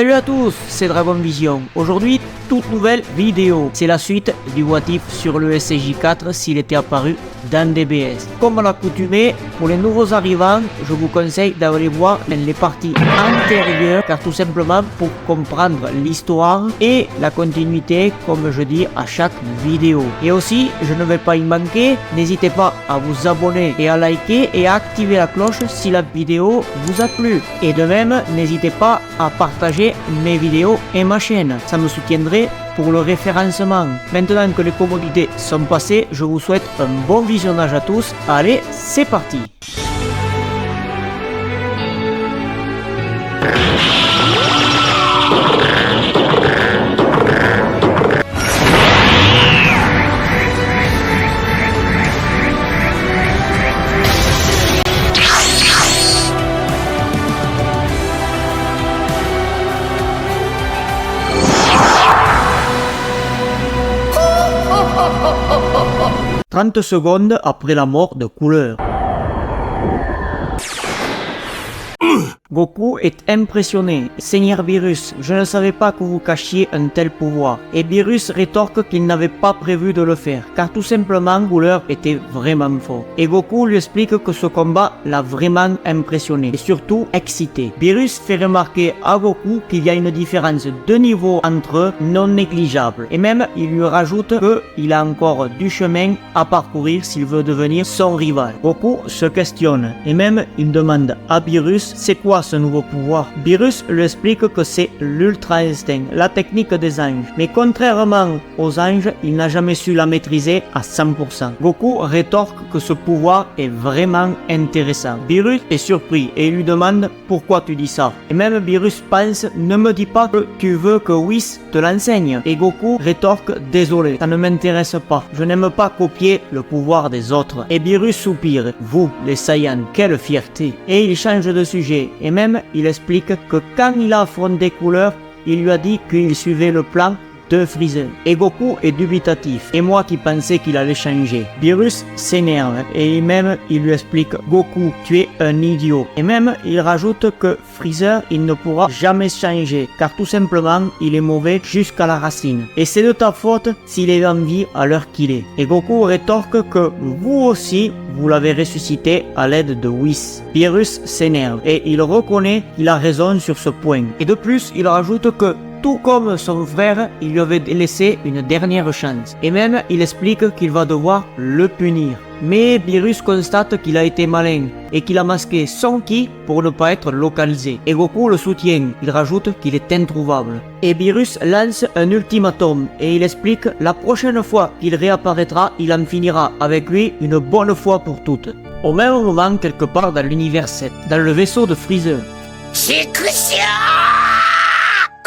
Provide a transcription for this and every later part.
Salut à tous, c'est Dragon Vision. Aujourd'hui, toute nouvelle vidéo. C'est la suite du What If sur le SCJ4 s'il était apparu dans DBS. Comme à l'accoutumée, pour les nouveaux arrivants, je vous conseille d'aller voir les parties antérieures, car tout simplement pour comprendre l'histoire et la continuité, comme je dis à chaque vidéo. Et aussi, je ne vais pas y manquer, n'hésitez pas à vous abonner et à liker et à activer la cloche si la vidéo vous a plu. Et de même, n'hésitez pas à partager mes vidéos et ma chaîne, ça me soutiendrait pour le référencement. Maintenant que les commodités sont passées, je vous souhaite un bon visionnage à tous. Allez, c'est parti. « 30 secondes après la mort de Cooler. Goku est impressionné. Seigneur Beerus, je ne savais pas que vous cachiez un tel pouvoir. Et Beerus rétorque qu'il n'avait pas prévu de le faire, car tout simplement Cooler était vraiment fort. Et Goku lui explique que ce combat l'a vraiment impressionné, et surtout excité. Beerus fait remarquer à Goku qu'il y a une différence de niveau entre eux non négligeable. Et même, il lui rajoute qu'il a encore du chemin à parcourir s'il veut devenir son rival. Goku se questionne, et même il demande à Beerus c'est quoi ce nouveau pouvoir. Beerus lui explique que c'est l'Ultra Instinct, la technique des anges. Mais contrairement aux anges, il n'a jamais su la maîtriser à 100%. Goku rétorque que ce pouvoir est vraiment intéressant. Beerus est surpris et lui demande pourquoi tu dis ça. Et même Beerus pense, ne me dis pas que tu veux que Whis te l'enseigne. Et Goku rétorque, désolé, ça ne m'intéresse pas. Je n'aime pas copier le pouvoir des autres. Et Beerus soupire, vous, les Saiyans, quelle fierté. Et il change de sujet. Et même, il explique que quand il a affronté Cooler, il lui a dit qu'il suivait le plan de Freezer. Et Goku est dubitatif. Et moi qui pensais qu'il allait changer. Beerus s'énerve. Et même, il lui explique, Goku, tu es un idiot. Et même, il rajoute que Freezer, il ne pourra jamais changer. Car tout simplement, il est mauvais jusqu'à la racine. Et c'est de ta faute s'il est en vie à l'heure qu'il est. Et Goku rétorque que vous aussi, vous l'avez ressuscité à l'aide de Whis. Beerus s'énerve. Et il reconnaît qu'il a raison sur ce point. Et de plus, il rajoute que tout comme son frère, il lui avait laissé une dernière chance. Et même, il explique qu'il va devoir le punir. Mais Beerus constate qu'il a été malin et qu'il a masqué son ki pour ne pas être localisé. Et Goku le soutient, il rajoute qu'il est introuvable. Et Beerus lance un ultimatum et il explique la prochaine fois qu'il réapparaîtra, il en finira avec lui une bonne fois pour toutes. Au même moment, quelque part dans l'univers 7, dans le vaisseau de Freezer. C'est crucial!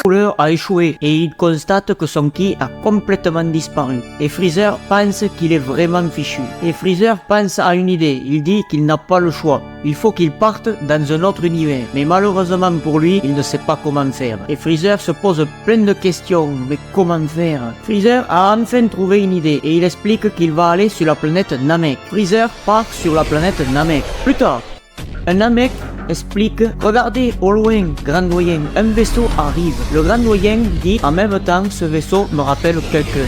Cooler a échoué et il constate que son ki a complètement disparu. Et Freezer pense qu'il est vraiment fichu. Et Freezer pense à une idée, il dit qu'il n'a pas le choix. Il faut qu'il parte dans un autre univers. Mais malheureusement pour lui, il ne sait pas comment faire. Et Freezer se pose plein de questions. Mais comment faire? Freezer a enfin trouvé une idée et il explique qu'il va aller sur la planète Namek. Freezer part sur la planète Namek. Plus tard, un Namek explique, regardez au loin, grand doyen, un vaisseau arrive. Le grand doyen dit, en même temps, ce vaisseau me rappelle quelqu'un.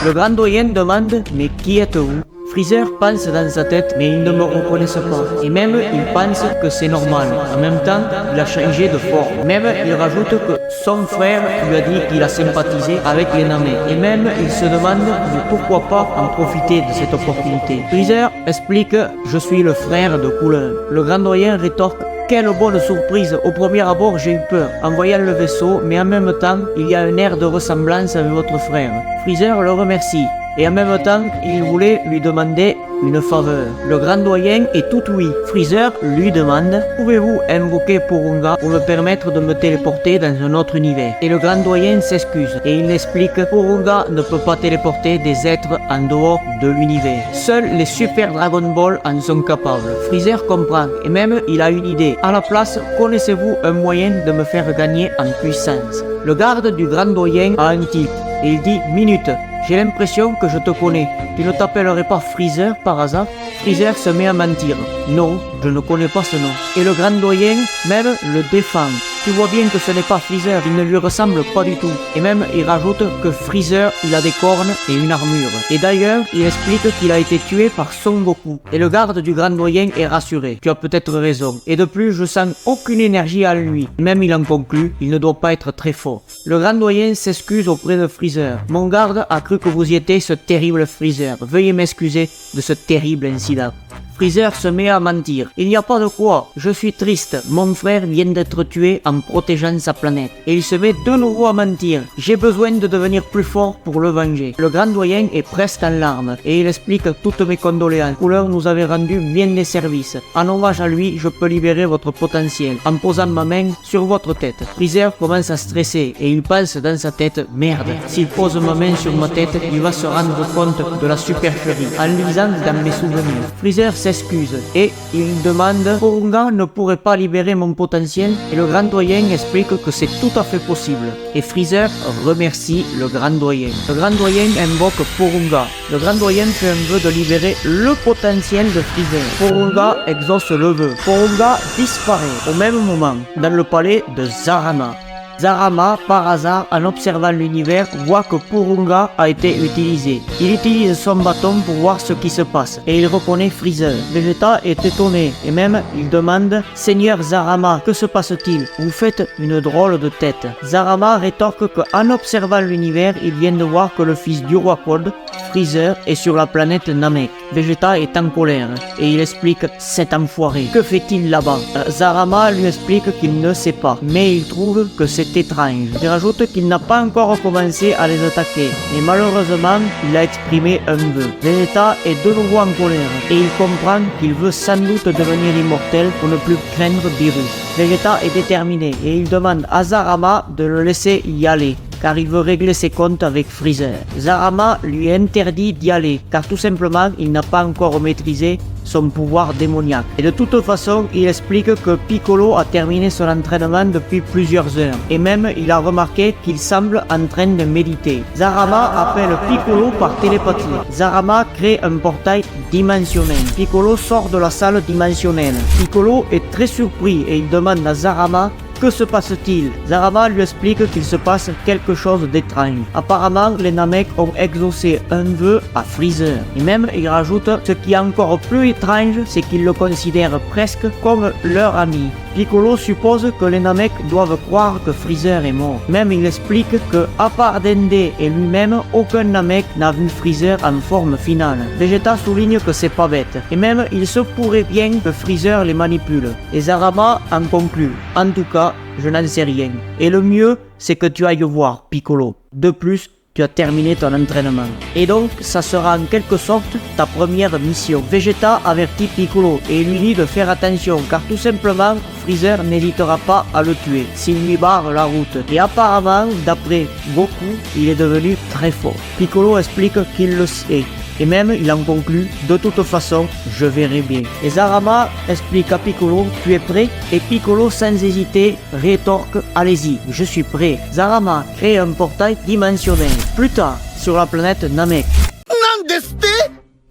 Le grand doyen demande, mais qui êtes-vous? Freezer pense dans sa tête, mais ils ne me reconnaissent pas. Et même, il pense que c'est normal. En même temps, il a changé de forme. Même, il rajoute que son frère lui a dit qu'il a sympathisé avec les Namek. Et même, il se demande, mais pourquoi pas en profiter de cette opportunité. Freezer explique, je suis le frère de Cooler. Le grand doyen rétorque, quelle bonne surprise, au premier abord j'ai eu peur en voyant le vaisseau, mais en même temps, il y a un air de ressemblance avec votre frère. Freezer le remercie. Et en même temps, il voulait lui demander une faveur. Le grand doyen est tout oui. Freezer lui demande, pouvez-vous invoquer Porunga pour me permettre de me téléporter dans un autre univers? Et le grand doyen s'excuse et il explique, Porunga ne peut pas téléporter des êtres en dehors de l'univers. Seuls les Super Dragon Ball en sont capables. Freezer comprend et même il a une idée. À la place, connaissez-vous un moyen de me faire gagner en puissance? Le garde du grand doyen a un tilt et il dit, minute. j'ai l'impression que je te connais. Tu ne t'appellerais pas Freezer par hasard? Freezer se met à mentir. Non, je ne connais pas ce nom. Et le grand doyen même le défend. Tu vois bien que ce n'est pas Freezer, il ne lui ressemble pas du tout. Et même, il rajoute que Freezer, il a des cornes et une armure. Et d'ailleurs, il explique qu'il a été tué par Son Goku. Et le garde du grand doyen est rassuré. Tu as peut-être raison. Et de plus, je sens aucune énergie à lui. Même il en conclut, il ne doit pas être très fort. Le grand doyen s'excuse auprès de Freezer. Mon garde a cru que vous y étiez ce terrible Freezer. Veuillez m'excuser de ce terrible incident. Freezer se met à mentir. Il n'y a pas de quoi. Je suis triste. Mon frère vient d'être tué en protégeant sa planète. Et il se met de nouveau à mentir. J'ai besoin de devenir plus fort pour le venger. Le grand doyen est presque en larmes. Et il explique toutes mes condoléances. Couleur nous avait rendu bien des services. En hommage à lui, je peux libérer votre potentiel. En posant ma main sur votre tête. Freezer commence à stresser. Et il pense dans sa tête, merde. S'il pose ma main sur ma tête, il va se rendre compte de la supercherie. En lisant dans mes souvenirs. Freezer s'excuse et il demande Porunga ne pourrait pas libérer mon potentiel et le grand doyen explique que c'est tout à fait possible. Et Freezer remercie le grand doyen. Le grand doyen invoque Porunga. Le grand doyen fait un vœu de libérer le potentiel de Freezer. Porunga exauce le vœu. Porunga disparaît au même moment dans le palais de Zarama. Zarama, par hasard, en observant l'univers, voit que Porunga a été utilisé. Il utilise son bâton pour voir ce qui se passe, et il reconnaît Freezer. Vegeta est étonné, et même il demande « Seigneur Zarama, que se passe-t-il? Vous faites une drôle de tête. » Zarama rétorque qu'en observant l'univers, il vient de voir que le fils du roi Cold, Freezer, est sur la planète Namek. Vegeta est en colère, et il explique « Cet enfoiré, que fait-il là-bas ?» Zarama lui explique qu'il ne sait pas, mais il trouve que c'est étrange. Il rajoute qu'il n'a pas encore commencé à les attaquer, mais malheureusement, il a exprimé un vœu. Vegeta est de nouveau en colère, et il comprend qu'il veut sans doute devenir immortel pour ne plus craindre Beerus. Vegeta est déterminé, et il demande à Zarama de le laisser y aller, car il veut régler ses comptes avec Freezer. Zarama lui interdit d'y aller, car tout simplement, il n'a pas encore maîtrisé son pouvoir démoniaque. Et de toute façon, il explique que Piccolo a terminé son entraînement depuis plusieurs heures. Et même, il a remarqué qu'il semble en train de méditer. Zarama appelle Piccolo par télépathie. Zarama crée un portail dimensionnel. Piccolo sort de la salle dimensionnelle. Piccolo est très surpris et il demande à Zarama que se passe-t-il? Zarama lui explique qu'il se passe quelque chose d'étrange. Apparemment, les Namek ont exaucé un vœu à Freezer. Et même, il rajoute, ce qui est encore plus étrange, c'est qu'ils le considèrent presque comme leur ami. Piccolo suppose que les Namek doivent croire que Freezer est mort. Même il explique que, à part Dende et lui-même, aucun Namek n'a vu Freezer en forme finale. Vegeta souligne que c'est pas bête. Et même, il se pourrait bien que Freezer les manipule. Et Zarama en conclut. En tout cas, je n'en sais rien. Et le mieux, c'est que tu ailles voir Piccolo. De plus, tu as terminé ton entraînement. Et donc, ça sera en quelque sorte ta première mission. Vegeta avertit Piccolo et lui dit de faire attention, car tout simplement, Freezer n'hésitera pas à le tuer s'il lui barre la route. Et apparemment, d'après Goku, il est devenu très fort. Piccolo explique qu'il le sait. Et même, il en conclut, de toute façon, je verrai bien. Et Zarama explique à Piccolo, tu es prêt? Et Piccolo, sans hésiter, rétorque, allez-y, je suis prêt. Zarama crée un portail dimensionnel. Plus tard, sur la planète Namek.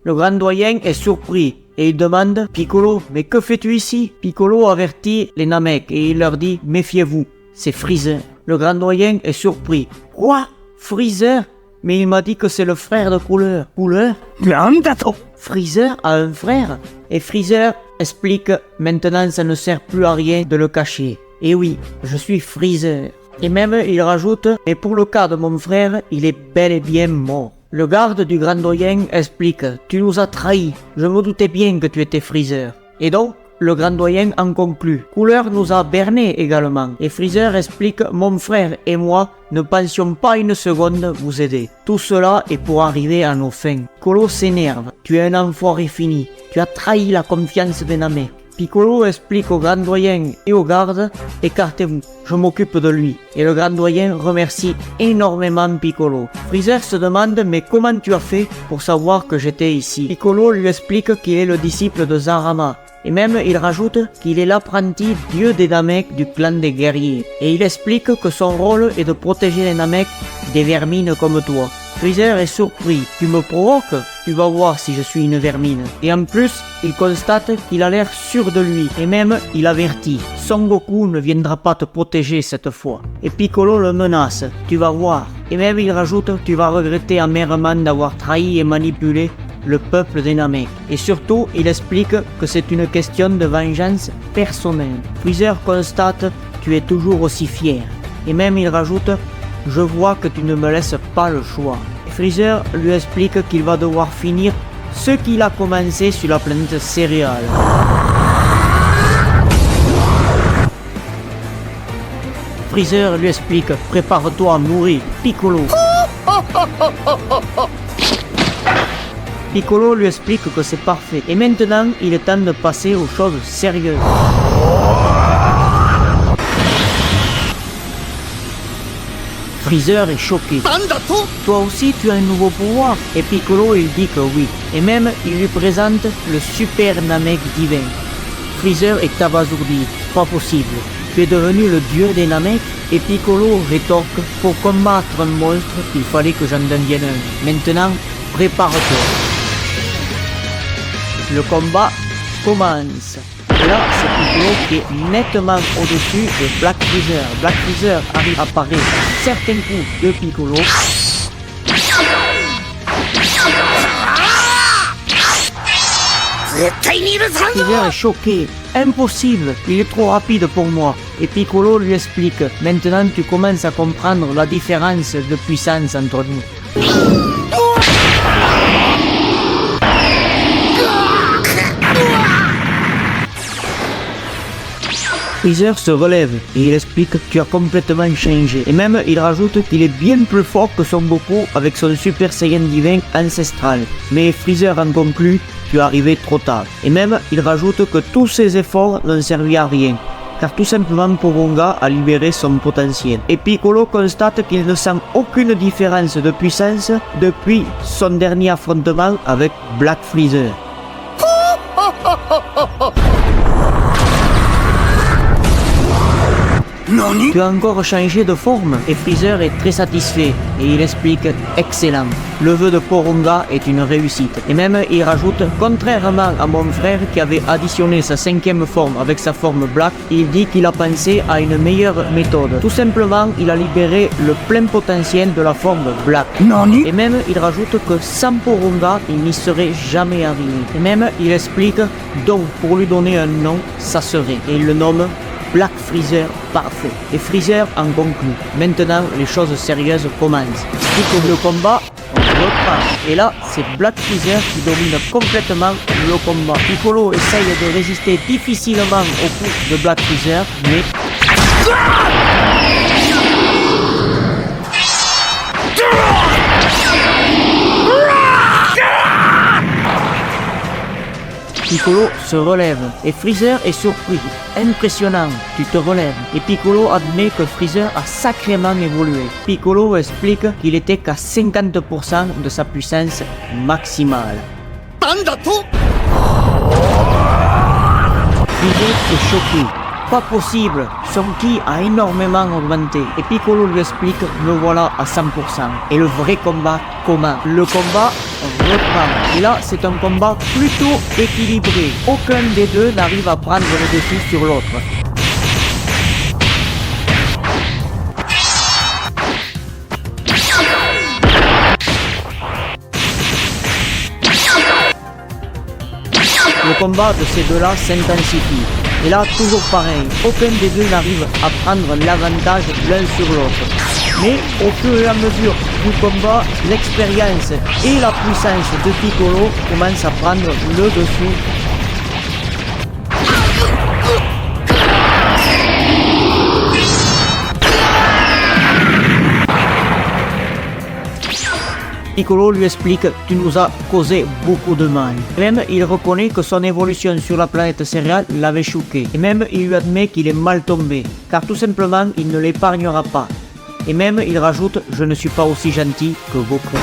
Le grand doyen est surpris. Et il demande, Piccolo, mais que fais-tu ici? Piccolo avertit les Namek et il leur dit, méfiez-vous, c'est Freezer. Le grand doyen est surpris. Quoi? Freezer? Mais il m'a dit que c'est le frère de Couleur. Couleur? Freezer a un frère? Et Freezer explique, maintenant ça ne sert plus à rien de le cacher. Et oui, je suis Freezer. Et même il rajoute, et pour le cas de mon frère, il est bel et bien mort. Le garde du grand doyen explique, tu nous as trahis, je me doutais bien que tu étais Freezer. Et donc, le grand doyen en conclut. Couleur nous a bernés également. Et Freezer explique, mon frère et moi ne pensions pas une seconde vous aider. Tout cela est pour arriver à nos fins. Piccolo s'énerve. Tu es un enfoiré fini. Tu as trahi la confiance des Namek. Piccolo explique au grand doyen et aux gardes, écartez-vous, je m'occupe de lui. Et le grand doyen remercie énormément Piccolo. Freezer se demande, mais comment tu as fait pour savoir que j'étais ici? Piccolo lui explique qu'il est le disciple de Zarama. Et même il rajoute qu'il est l'apprenti dieu des Namek du clan des guerriers. Et il explique que son rôle est de protéger les Namek des vermines comme toi. Freezer est surpris. Tu me provoques? Tu vas voir si je suis une vermine. Et en plus, il constate qu'il a l'air sûr de lui. Et même, il avertit. Son Goku ne viendra pas te protéger cette fois. Et Piccolo le menace. Tu vas voir. Et même il rajoute, tu vas regretter amèrement d'avoir trahi et manipulé le peuple des Namek. Et surtout, il explique que c'est une question de vengeance personnelle. Freezer constate, tu es toujours aussi fier. Et même il rajoute, je vois que tu ne me laisses pas le choix. Et Freezer lui explique qu'il va devoir finir ce qu'il a commencé sur la planète céréale. Freezer lui explique, prépare-toi à mourir, Piccolo. Piccolo lui explique que c'est parfait. Et maintenant, il est temps de passer aux choses sérieuses. Freezer est choqué. Toi aussi tu as un nouveau pouvoir? Et Piccolo il dit que oui. Et même il lui présente le Super Namek divin. Freezer est abasourdi. Pas possible. Tu es devenu le dieu des Namek? Et Piccolo rétorque, pour combattre un monstre, il fallait que j'en devienne un. Maintenant, prépare-toi. Le combat commence. Et là, c'est Piccolo qui est nettement au-dessus de Black Freezer. Black Freezer arrive à parer certains coups de Piccolo. Freezer est choqué. Impossible, il est trop rapide pour moi. Et Piccolo lui explique, maintenant tu commences à comprendre la différence de puissance entre nous. Freezer se relève et il explique que tu as complètement changé. Et même il rajoute qu'il est bien plus fort que son Goku avec son Super Saiyan divin ancestral. Mais Freezer en conclut, tu es arrivé trop tard. Et même il rajoute que tous ses efforts n'ont servi à rien. Car tout simplement Porunga a libéré son potentiel. Et Piccolo constate qu'il ne sent aucune différence de puissance depuis son dernier affrontement avec Black Freezer. Tu as encore changé de forme. Et Freezer est très satisfait et il explique excellent. Le vœu de Porunga est une réussite. Et même il rajoute, contrairement à mon frère qui avait additionné sa 5e forme avec sa forme Black, il dit qu'il a pensé à une meilleure méthode. Tout simplement, il a libéré le plein potentiel de la forme Black. Et même il rajoute que sans Porunga, il n'y serait jamais arrivé. Et même il explique, donc pour lui donner un nom, ça serait. Et il le nomme Black Freezer parfait. Et Freezer en conclut. Maintenant, les choses sérieuses commencent. Tout le combat, on reprend. Et là, c'est Black Freezer qui domine complètement le combat. Piccolo essaye de résister difficilement au coup de Black Freezer, mais... Piccolo se relève et Freezer est surpris. Impressionnant, tu te relèves. Et Piccolo admet que Freezer a sacrément évolué. Piccolo explique qu'il était qu'à 50% de sa puissance maximale. Freezer est choqué. Pas possible, son ki a énormément augmenté. Et Piccolo lui explique, me voilà à 100%. Et le vrai combat commence. Le combat reprend. Et là, c'est un combat plutôt équilibré. Aucun des deux n'arrive à prendre le dessus sur l'autre. Le combat de ces deux-là s'intensifie. Et là, toujours pareil, aucun des deux n'arrive à prendre l'avantage l'un sur l'autre. Mais au fur et à mesure du combat, l'expérience et la puissance de Piccolo commencent à prendre le dessus. Piccolo lui explique « Tu nous as causé beaucoup de mal ». Même il reconnaît que son évolution sur la planète céréale l'avait choqué. Et même il lui admet qu'il est mal tombé, car tout simplement il ne l'épargnera pas. Et même il rajoute « Je ne suis pas aussi gentil que Goku ».